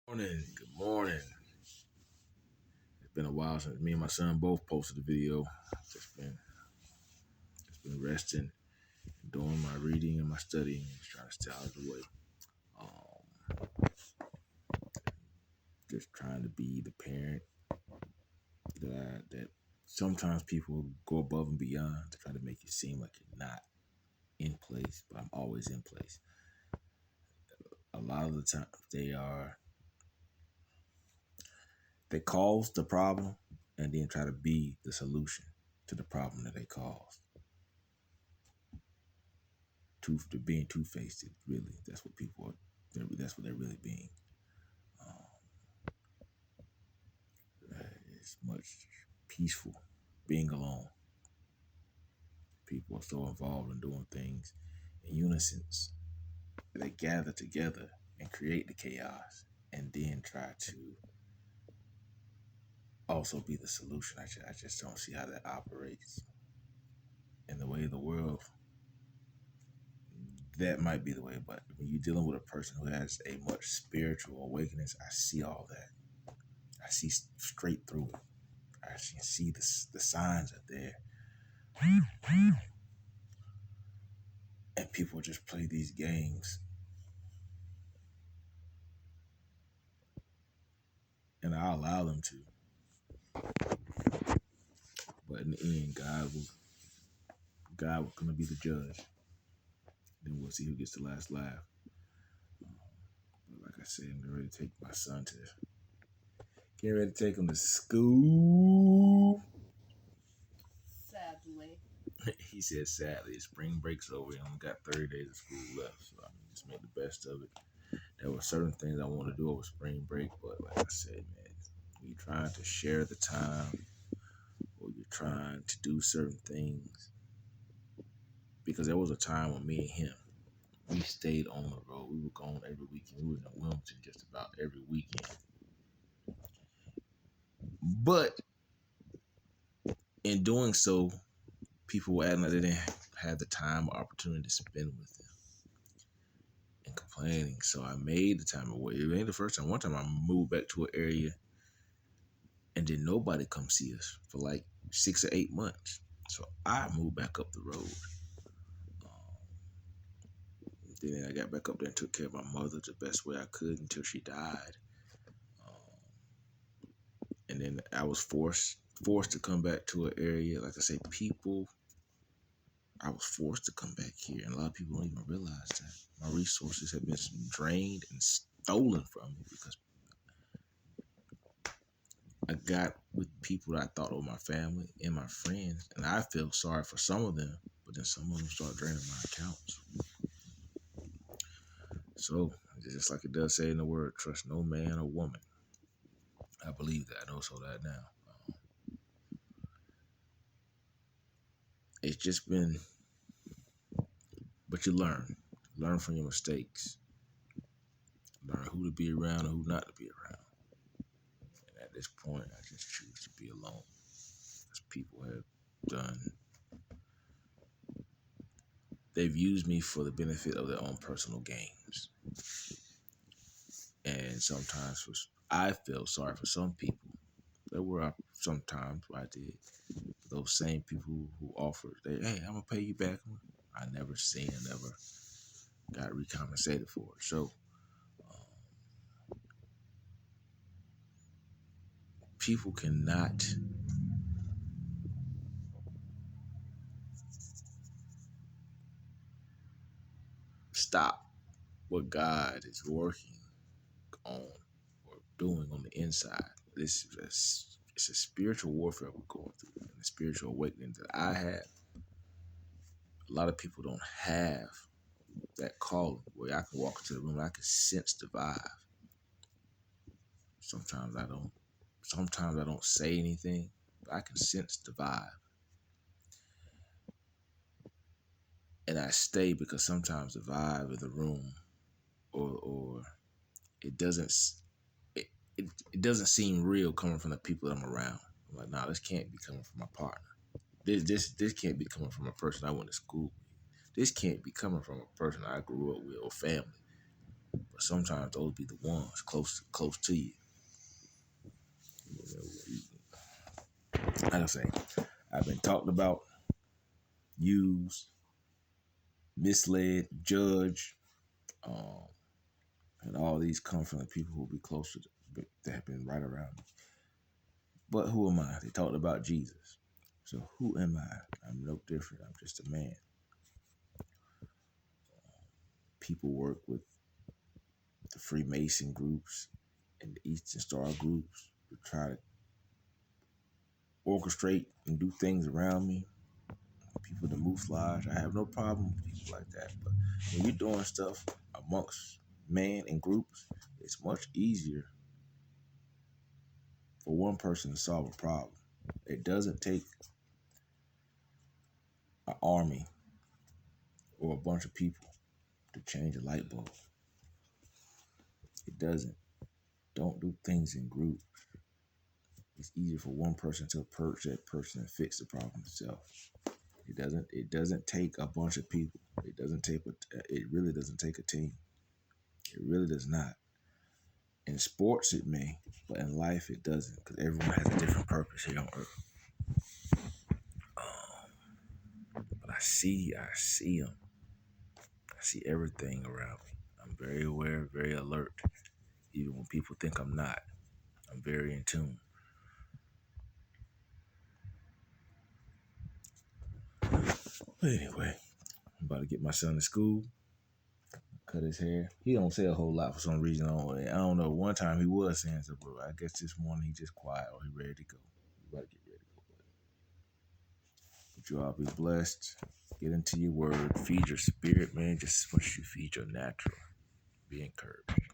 Morning, good morning. It's been a while since me and my son both posted a video. Just been resting, doing my reading and my studying, just trying to stay out of the way. Just trying to be the parent that sometimes people go above and beyond to try to make you seem like you're not in place, but I'm always in place. A lot of the time they cause the problem and then try to be the solution to the problem that they caused. They're being two-faced. Really, that's what people are. That's what they're really being. It's much peaceful being alone. People are so involved in doing things in unison. They gather together and create the chaos, and then try to also be the solution. I just don't see how that operates. In the way of the world, that might be the way, but when you're dealing with a person who has a much spiritual awakening, I see all that. I see straight through it. I can see the signs are there. And people just play these games. And I allow them to. But in the end, God will gonna be the judge. Then we'll see who gets the last laugh. But like I said, I'm getting ready to take my son get ready to take him to school. Sadly. He said sadly, spring break's over. He only got 30 days of school left. So just make the best of it. There were certain things I wanted to do over spring break, but like I said, man, when you're trying to share the time or you're trying to do certain things, because there was a time when me and him, we stayed on the road. We were gone every weekend. We were in Wilmington just about every weekend. But in doing so, people were acting like they didn't have the time or opportunity to spend with them and complaining. So I made the time away. It ain't the first time. One time I moved back to an area and then nobody come see us for like 6 or 8 months. So I moved back up the road. Then I got back up there and took care of my mother the best way I could until she died. And then I was forced to come back to an area. Like I say, I was forced to come back here. And a lot of people don't even realize that. My resources have been drained and stolen from me because I got with people that I thought were my family and my friends. And I feel sorry for some of them, but then some of them start draining my accounts. So, just like it does say in the word, trust no man or woman. I believe that. I know so that now. It's just been, but you learn from your mistakes, learn who to be around and who not to be around. And at this point, I just choose to be alone, because people have done. They've used me for the benefit of their own personal gains, and sometimes I feel sorry for some people. There were sometimes where I did. Those same people who offered, hey, I'm gonna pay you back. I never got recompensated for it. So people cannot stop what God is working on or doing on the inside. It's a spiritual warfare we're going through, and the spiritual awakening that I have. A lot of people don't have that calling where I can walk into the room and I can sense the vibe. Sometimes I don't. Sometimes I don't say anything, but I can sense the vibe. And I stay because sometimes the vibe of the room or it doesn't it, it doesn't seem real coming from the people that I'm around. I'm like, nah, this can't be coming from my partner. This can't be coming from a person I went to school with. This can't be coming from a person I grew up with or family. But But sometimes those be the ones close to you. Like I say, I've been talked about, used, misled, judged, um, and all these come from the people who will be closer to, that have been right around me. But who am I? They talked about Jesus. So who am I? I'm no different. I'm just a man. People work with the Freemason groups and the Eastern Star groups to try to orchestrate and do things around me. People to mouflage. I have no problem with people like that. But when you're doing stuff amongst man and groups, it's much easier for one person to solve a problem. It doesn't take an army or a bunch of people to change a light bulb. It doesn't. Don't do things in groups. It's easier for one person to approach that person and fix the problem itself. It doesn't take a bunch of people. It really doesn't take a team. It really does not. In sports it may, but in life it doesn't, because everyone has a different purpose here on earth. But I see them. I see everything around me. I'm very aware, very alert. Even when people think I'm not, I'm very in tune. But anyway, I'm about to get my son to school, cut his hair. He don't say a whole lot for some reason. I don't know. One time he was saying something, but I guess this morning he just quiet or he ready to go. We about to get ready to go. But you all be blessed. Get into your word. Feed your spirit, man, just as much as you feed your natural. Be encouraged.